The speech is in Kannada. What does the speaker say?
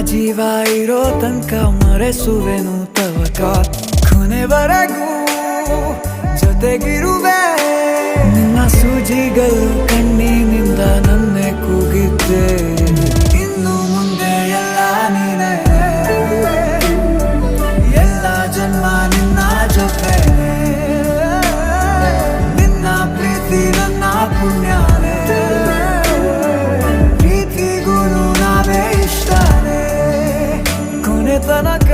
ಜೀವ ಇರೋ ತನಕ ಮರೆಸುವೆನು ತವಕ ಕೊನೆವರೆಗೂ ಜೊತೆಗಿರುವೆ ನಿನ್ನ ಸೂಜಿಗಳು ಕಣ್ಣಿನಿಂದ ನನ್ನೆ ಕೂಗಿದ್ದೆ ಇನ್ನು ಮುಂದೆ ಎಲ್ಲ ನೀನೆ ಎಲ್ಲ ಜನ್ಮ ನಿನ್ನ ಜೊತೆ ನಿನ್ನ ಪ್ರೀತಿ ನನ್ನ ಪುಣ್ಯನೇ ಪ್ರೀತಿಗೂ ನಾವೇ ಇಷ್ಟನೇ ಕೊನೆ ತನಕ